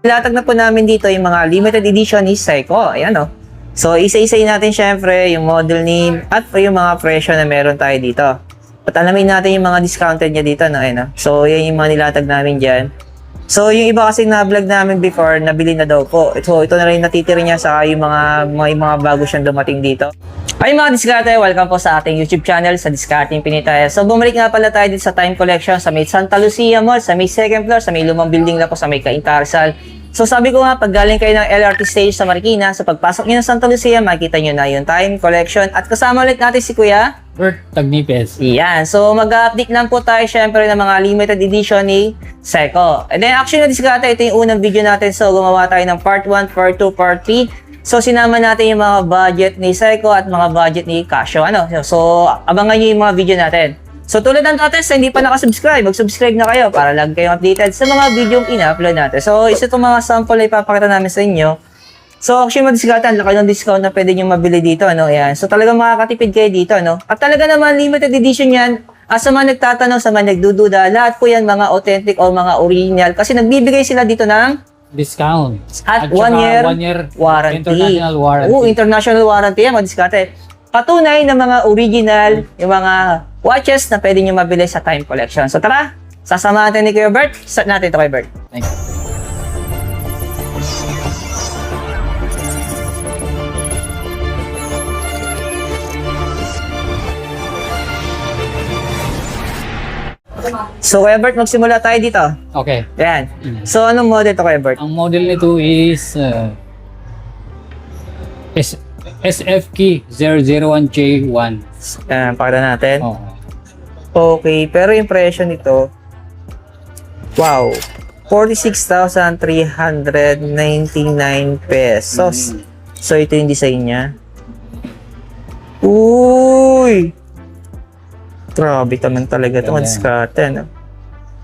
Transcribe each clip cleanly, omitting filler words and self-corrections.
Nilatag na po namin dito yung mga limited edition ni Seiko. Ayan o. So, isa-isayin natin syempre yung model name at yung mga presyo na meron tayo dito. At alamin natin yung mga discounted niya dito. No? Ayan, o. So, yan yung mga nilatag namin dyan. So, yung iba kasi na-vlog namin before, nabili na daw po. So, ito na rin natitira niya sa yung mga bago siyang dumating dito. Ay mga diskarte, welcome po sa ating YouTube channel sa Discarding Pinitaya. So bumalik nga pala tayo dito sa Time Collection sa may Santa Lucia Mall, sa may second floor, sa may lumang building na po sa may Caintarsal. So sabi ko nga, pag galing kayo ng LRT stage sa Marikina, sa pagpasok niyo ng Santa Lucia, makikita niyo na yung Time Collection. At kasama ulit natin si Kuya Bert Tagnipes. Yan. So mag-update lang po tayo syempre ng mga limited edition ni Seiko. And then actually na diskarte, ito yung unang video natin. So gumawa tayo ng part 1, part 2, part 3. So, sinama natin yung mga budget ni Seiko at mga budget ni Casio. So, abangan nyo yung mga video natin. So, tulad ng dati, sa hindi pa nakasubscribe, mag-subscribe na kayo para lagi kayong updated sa mga video yung ina-upload natin. So, isa itong mga sample na ipapakita namin sa inyo. So, actually, madiskatan, laki ng discount na pwede nyo mabili dito. Yan. So, talagang makakatipid kayo dito. At talaga naman, limited edition yan. Sa mga nagtatanong, sa mga nagdududa, lahat po yan mga authentic o mga original. Kasi nagbibigay sila dito ng Discount. at 1 year warranty. International warranty. International warranty yan, madiskarte. Patunay ng mga original, yung mga watches na pwede nyo mabili sa Time Collection. So tara, sasamahan natin ni Kuya Bert. Start natin ito kay Bert. Thank you. So Kuya Bert, magsimula tayo dito. Okay. Yan. So anong model ito Kuya Bert? Ang model nito is SFK 001J1. Yan, pakita natin. Oh. Okay, pero yung presyo nito, wow, 46,399 pesos. So ito yung design niya. Uy! Grabe naman talaga ito, madiskarte, no?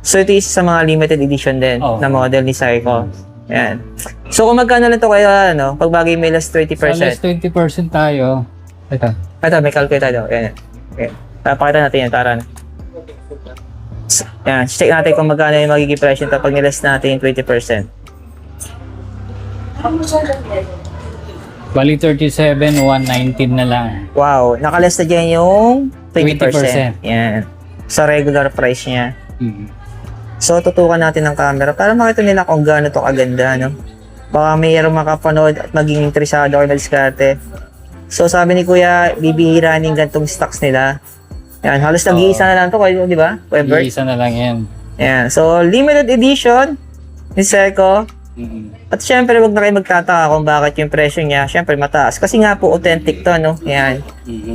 So ito isa sa mga limited edition din na model ni Seiko. Yan. So kung magkano lang ito kaya, pag bagay may less 20%. So less 20% tayo. Ito. Ito, may calculator daw. Yan. Yan. Pakita natin yan, tara na. Yan, check natin kung magkano yung magiging presyo nito pag niless natin yung 20%. Bali 37,119 na lang. Wow, nakaless na dyan yung 20%. 20%. Yan. Sa regular price niya. Mm. So, tutukan natin ng camera para makita nila kung gaano to kaganda, no? Baka mayroong makapanood at maging interesado kayo na diskarte. So, sabi ni Kuya, bibihiranin gantong stocks nila. Yan, halos nag-iisa na lang to kayo, di ba? Weber? Isa na lang yan. Yan. So, limited edition ni Seiko. At syempre, wag na kayo magtataka kung bakit yung presyo niya. Syempre, mataas. Kasi nga po, authentic to, no? Yan.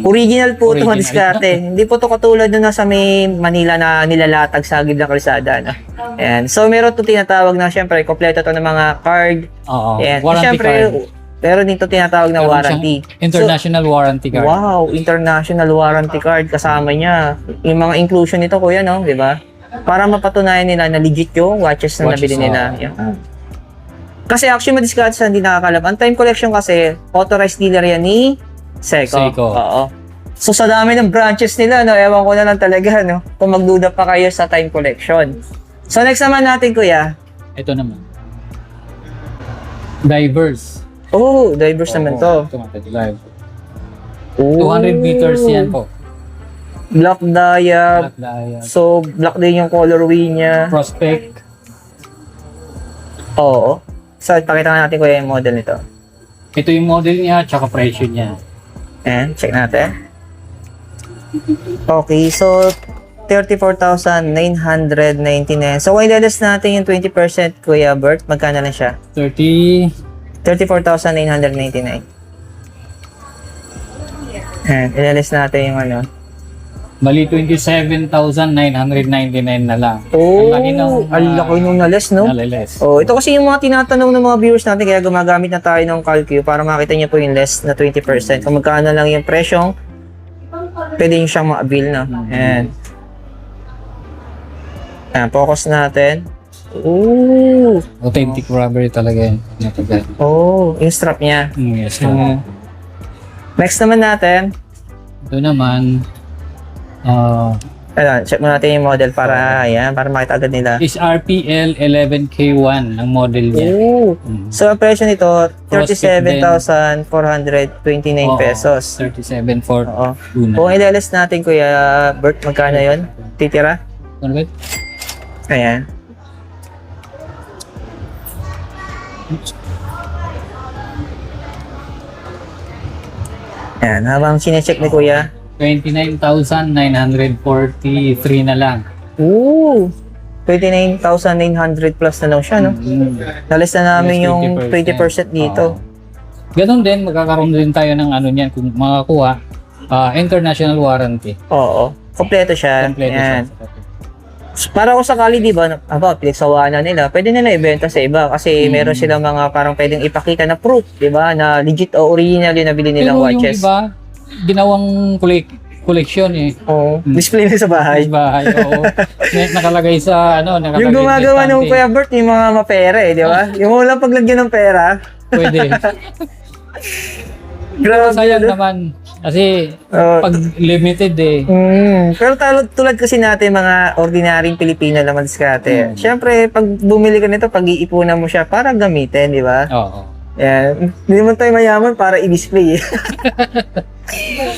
Original po ito, diskarte. Hindi po to katulad na sa may Manila na nilalatag sa gilid ng kalsada, no? Yan. So, meron to tinatawag na, syempre, kompleto to ng mga card. Oo. Yan. Warranty Syempre, card. meron dito tinatawag na warranty. International warranty card. Wow, international warranty card kasama niya. Yung mga inclusion nito, kuya, no? Di ba? Para mapatunayan nila na legit yung watches na nabili nila. Yan. Kasi actually, madiskarte sa hindi nakakalap. Ang Time Collection kasi, authorized dealer yan ni Seiko. Oo. So, sa dami ng branches nila, no, ewan ko na lang talaga, no, kung magduda pa kayo sa Time Collection. So, next naman natin, kuya. Ito naman. Divers. Oh, diverse naman to. Automatic dive. Oh. 200 meters yan po. Black dial. Black dial. So, black din yung colorway niya. Prospect. Oo. So, pakita nga natin kuya yung model nito. Ito yung model niya, tsaka presyo niya. And check natin. Okay, so 34,999. So, kung ilalas natin yung 20% Kuya Bert, magkano lang siya? 34,999. And ilalas natin yung ano. Bali, 27,999 na lang. Oh, ang laki nung nalas, no? Naliles. Oh, ito kasi yung mga tinatanong ng mga viewers natin, kaya gumagamit na tayo ng calcu para makita niyo po yung less na 20%. Kung magkano lang yung presyong, pwede nyo siyang ma-avail na. Ayan. Ayan, focus natin. Ooh. Authentic rubber talaga yan. Oh, yung strap niya. Yes. Next naman natin. Ito naman, Ayan, check muna natin yung model para, ayan, para makita agad nila. Is RPL 11K1 ang model niya. Oo. Mm. So, ang presyo nito, CrossFit din. 37,429 Oo, pesos. 37 for Oo. Luna. Kung ilalas natin, Kuya Bert, magkano yun? Titira? Ano ba? Ayan. Ayan, habang sinecheck ni Kuya. 29,943 na lang. Ooh! 29,900 plus na lang siya, no? Nalis na namin Yes, yung 20% 20% dito. Oo. Ganon din, magkakaroon din tayo ng ano niyan kung makakuha. International warranty. Oo. Kompleto siya. Kompleto Ayan. siya. Para kung sakali, di ba, pinagsawaan na nila, pwede nila ibenta sa iba kasi meron silang mga parang pwedeng ipakita na proof, di ba, na legit o original yung nabili nilang Pero watches. yung iba, ginawang collection eh. Oo. Display nila sa bahay. Sa bahay, oo. Nakalagay sa ano, nakalagay Yung gumagawa sa ng estante. Kuya Bert, yung mga mapera eh, di ba? Yung walang paglagyan ng pera. Pwede. Grabe. Sayang naman. Kasi pag limited eh. Pero tulad kasi natin mga ordinaryong Pilipino naman diskarte. Siyempre, pag bumili ka nito, pag-iipunan mo siya para gamitin, di ba? Oo. Yan. Hindi naman tayo mayaman para i-display eh.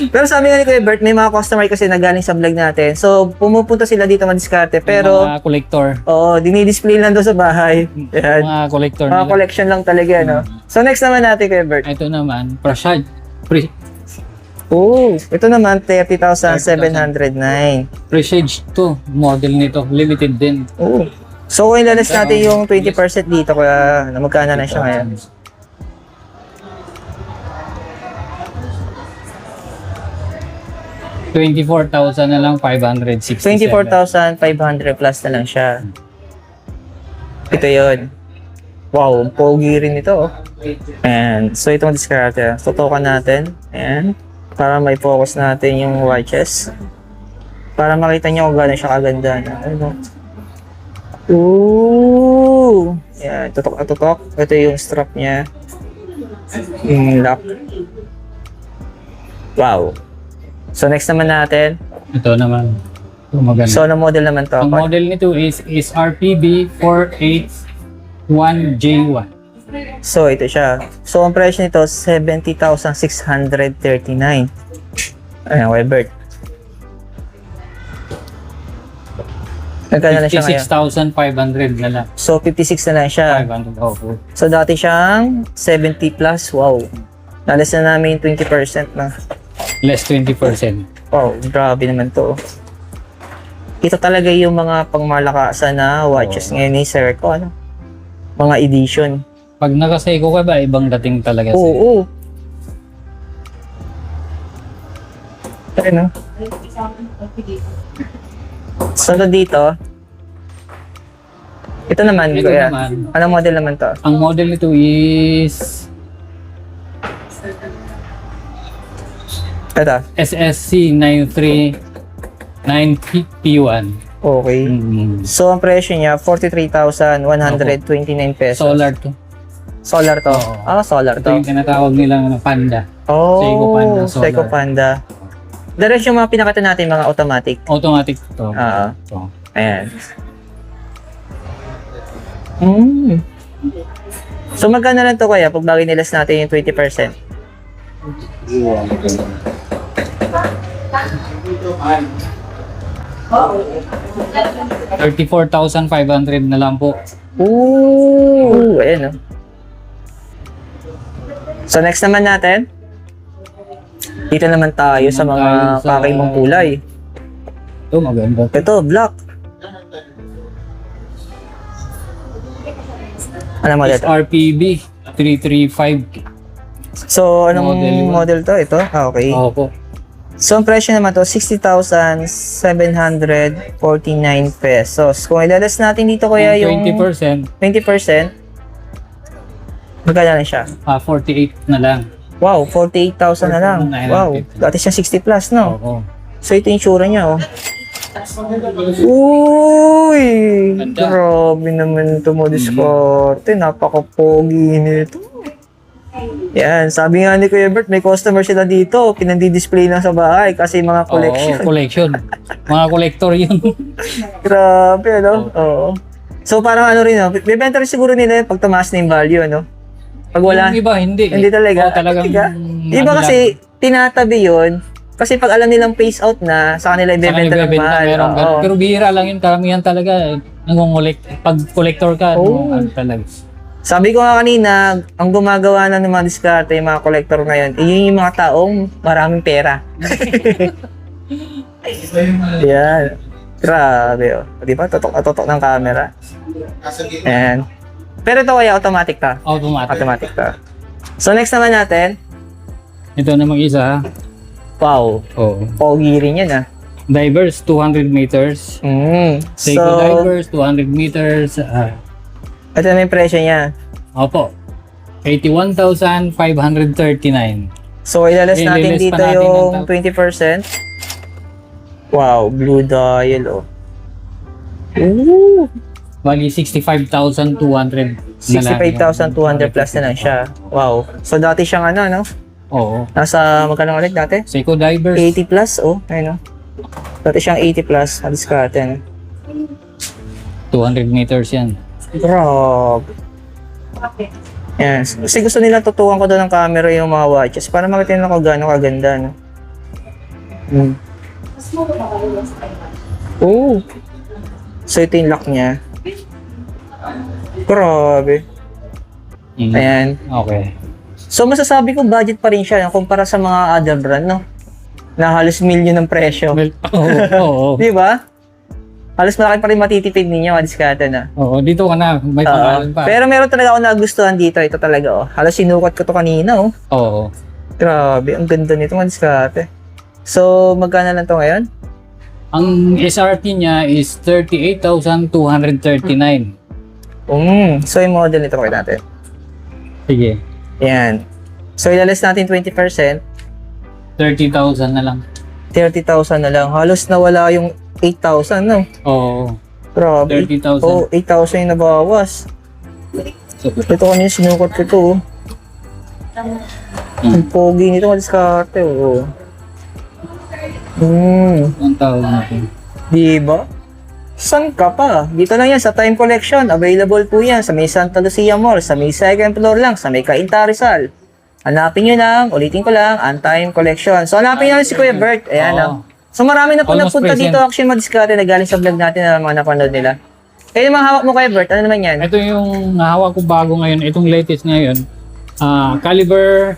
Pero sabi nga ni Kuya Bert, may mga customer kasi na galing sa vlog natin. So, pumupunta sila dito madiskarte. Pero, Mga collector. dinidisplay lang doon sa bahay. Yan. Mga collector Mga nila. collection lang talaga, no? So, next naman natin, Kuya Bert. Ito naman, Ito naman, 30,709. Presage to, model nito, limited din. So, kung ilalas natin yung 20% dito, kaya magkano na siya ngayon? $24,000 na lang, 567. 24,500 plus na lang siya. Ito yun. Wow, pogi rin ito. Oh. And so itong diskarte, tutukan natin. Ayan. Para may focus natin yung watches. Para makita nyo kung gano'n siya kaganda. Ano? Ooh! Ayan, tutok na tutok. Ito yung strap niya. Yung lock. Wow. So next naman natin. Ito naman. Ito maganda. So ano model naman to? Ang model nito is RPB 481J1. So ito siya. So ang presyo nito 70,639. Ayan, Kuya Bert. Nagkano na siya ngayon? 56,500 na lang. So 56 na lang siya. 500 off. So dati siyang 70 plus. Wow. Nalis na namin yung 20% na. Less 20%. Wow, grabe naman to. Ito talaga yung mga pangmalakasan na watches ngayon ni Seiko, ano? Mga edition. Pag naka-Seiko ka ba, ibang dating talaga sa'yo. Oo. Ayun, no? Sunod dito. Ito naman, Ito Kuya. naman. Anong model naman to? Ang model nito is Ito. SSC 939P1. Okay. So, ang presyo niya, 43,129 pesos. Solar to. Solar to? Oo. Ah, solar Ito to. yung tinatawag nilang Panda. Oh, Seiko Panda, solar. Seiko Panda. The rest yung mga pinakita natin, mga automatic. Automatic to. Oo. Ito. Ayan. So, magkano lang to kaya pag bagay nilas natin yung 20%? $34,500 na lang po. Ooh, ayan, no? So, next naman natin. Dito naman tayo sa mga Tayo sa- kakaibang kulay. Ito maganda. Ito, black. Ano model Is to? RPB 335. So, anong Model yun. model to? Ito? Ah, okay. Opo. So, ang presyo naman to, 60,749 pesos. Kung ilalas natin dito, kuya, yung 20%, 20%, magkano lang siya? 48 na lang. Wow, 48,000 na lang. 49,950. Wow, dati siya 60 plus, no? Oo. So, ito yung tsura niya, oh. Uy! Ganda. Grabe naman ito mo, Discord. Napaka-pogi nito. Yan, sabi nga ni Kuya Bert, may customer sila dito, pinandi-display lang sa bahay kasi mga collection. Oo, collection. Mga collector yun. Grabe, ano? Oo. So, parang ano rin, no? Bibenta rin siguro nila yun pag tumaas na yung value, ano? Pag wala, Yung iba, hindi. hindi talaga. Oo, talagang, Talaga? Iba ano kasi, tinatabi yun. Kasi pag alam nilang phase out na, sa kanila lang, saka ibebenta ng nagbebenta, mahal. meron Oo. ganun. Pero bihira lang yun, karamihan talaga. Nangongolekt. Pag collector ka, Oo. ano talaga. Sabi ko nga kanina, ang gumagawa na ng mga diskarte, yung mga collector ngayon, yun yung mga taong maraming pera. Yan. Grabe, oh. Di ba? Totok na totok ng camera. Ayan. Pero ito kaya automatic ta. Automatic. Automatic ta. So next naman natin, Ito namang isa. wow. Oo. Pogi rin yan ah. Divers, 200 meters. Seiko So, divers, 200 meters. ito na yung presyo niya. Opo. 81,539. So, ilalas natin Ililist dito pa natin yung ng 20%. Wow, blue dial oh. Ooh, Bali, 65,200. 65,200 plus na lang siya. Wow. So, dati siyang ano, no? Oo. Nasa, magkano ulit dati? Seiko divers. 80 plus, oh. Ayun, no? Dati siyang 80 plus. Halos kate, no? 200 meters yan. Grabe. Yan. Kasi gusto nila tutukan ko doon ng camera yung mga watches para makita nila kung gaano kaganda, no? Oh. So, ito yung lock niya. Grabe. Ayan. Okay. So, masasabi ko budget pa rin siya kumpara sa mga other brand, no? Na halos milyon ng presyo. Well, oo. Di ba? Halos malaki pa rin matitipid ninyo, madiskada na. Oo, dito ka na. May pangalan pa. Pero meron talaga ako nagustuhan dito. Ito talaga, oh. Halos sinukat ko to kanina, oh. Oo. Grabe, ang ganda nito, madiskate. So, magkano lang to ngayon? Ang SRP niya is 38,239. So, yung model nito pakita natin. Sige. Yan. So, ilalis natin 20%. 30,000 na lang. 30,000 na lang. Halos nawala yung 8,000, no? Oo. Grabe. 30,000. Oh, 8,000 yung nabawas. So, Ito kanina sinukot ko to. Oh. Ang pogi nito, madiskarte, oh. 1,000 natin. Diba? Saan ka pa? Dito lang yan sa Time Collection. Available po yan sa may Santa Lucia Mall, sa may second floor lang, sa may Cainta Rizal. Hanapin nyo lang, ulitin ko lang, ang Time Collection. So hanapin nyo lang si Kuya Bert. Ayan, Oo. So marami na po Almost nagpunta present. dito actually madiskarte na galing sa vlog natin na mga napanood nila. Kaya yung mga hawak mo Kuya Bert, ano naman yan? Ito yung hawak ko bago ngayon. Itong latest ngayon. Caliber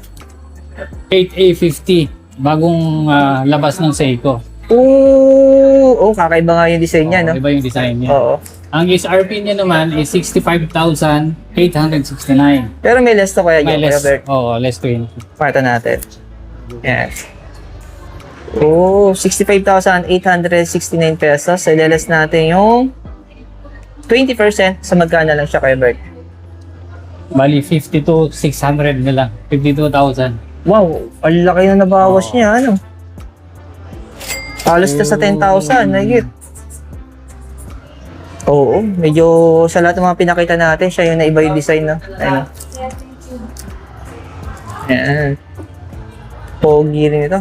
8A50. Bagong labas ng Seiko. Oh, kakaiba nga yung design niya, no? Iba yung design niya. Oo. Ang SRP niya naman is 65,869. Pero may less to kaya May yun, Kuya less. Bert. Oo, less 20. Pakita natin. Yan. Oh, 65,869 pesos. So, ilalas natin yung 20% sa magkano lang siya, Kuya Bert. Bali, 52,600 na lang. 52,000. Wow, ang laki na nabawas niya, ano? Halos na sa 10,000, nagit. Oo, medyo sa lahat ng mga pinakita natin, siya yung naiba yung design, no? Ayun. Ayan. Pogi rin ito.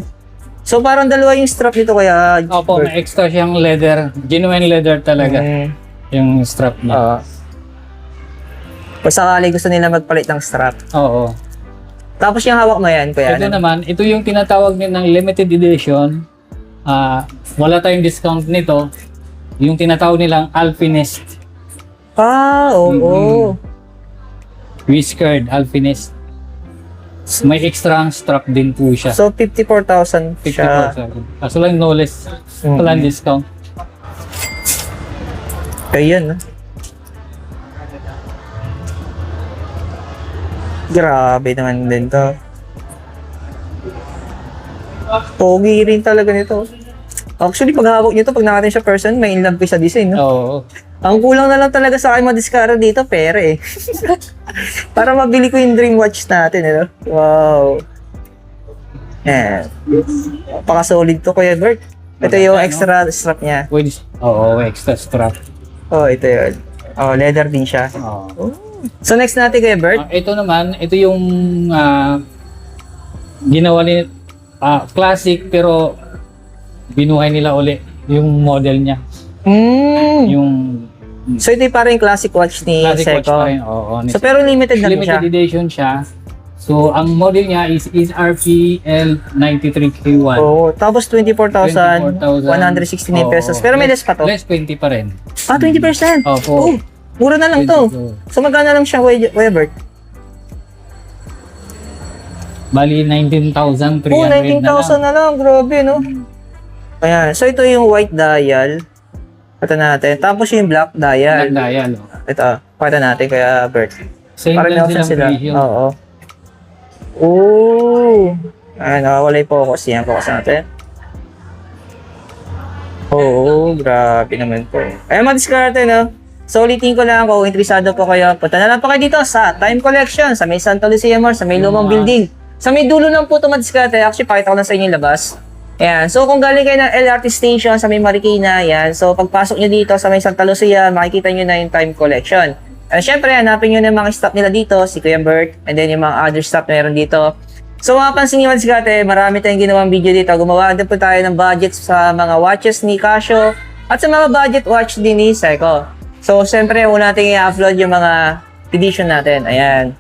So, parang dalawa yung strap nito kaya... Opo, may extra siyang leather. Genuine leather talaga. Yung strap niya. Oo. Kung sakali gusto nila magpalit ng strap. Oo. Tapos yung hawak mo yan, kuya. Ito naman, ito yung tinatawag nilang limited edition. Wala tayong discount nito. Yung tinatawag nilang Alpinist. Oo. Whiskered Alpinist. May extra strap din po siya. So, 54,000 siya. 50,000. Kaso lang no less. Walang discount. Kaya no? Grabe naman din to. Pogi rin talaga nito. Actually, pag hawak nyo to, pag nakatin siya person, may in love ko sa design, no? Oo. Ang kulang na lang talaga sa akin madiskara dito, pera eh. Para mabili ko yung dream watch natin, eh, no? Wow. Yan. Paka-solid to, Kuya Bert. Ito yung extra strap niya. Oo, extra strap. Oh, ito yun. Oh, leather din siya. Oo. Oh. So next natin kay Bert. Ito naman, ito yung ginawa ni classic pero binuhay nila uli yung model niya. Yung So ito yung parang classic watch ni classic watch Seiko. pa rin. Oo, So pero limited na rin siya. limited edition siya. So ang model niya is RPL93K1. Oo. Tapos 24,169 pesos. Pero may less pa to. Less 20 pa rin. 20%. Opo. Oh, mura na lang to. 22. So magkano lang siya, Kuya Bert? Bali 19,300 Oh, na 19,000 na lang. Grabe, no? Ayan. So ito yung white dial. Ito natin. Tapos yung black dial. Black dial. Oh. Ito. Pakita natin kaya Bert. Same Parang lang option silang sila. presyo. Oo. Oh. Ayan, nakawala yung focus. Yan, focus natin. Oo, grabe naman po. Ayan, madiskarte, no? So, ulitin ko lang, kung interesado po kayo, punta na lang po kayo dito sa Time Collection, sa may Santo Lucia Mall, sa may lumang building. Sa may dulo lang po ito madiskarte. Actually, pakita ko lang sa inyo yung labas. Ayan, so kung galing kayo ng LRT station sa may Marikina, ayan, so pagpasok nyo dito sa may Santa Lucia, makikita nyo na yung Time Collection. And syempre, hanapin nyo na yung mga stock nila dito, si Kuya Bert, and then yung mga other stock na meron dito. So mapapansin nyo madiskarte, marami tayong ginawang video dito. Gumawa din po tayo ng budget sa mga watches ni Casio at sa mga budget watch din ni Seiko. So syempre, una natin i-upload yung mga edition natin. Ayan.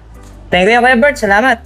Thank you Kuya Bert, salamat!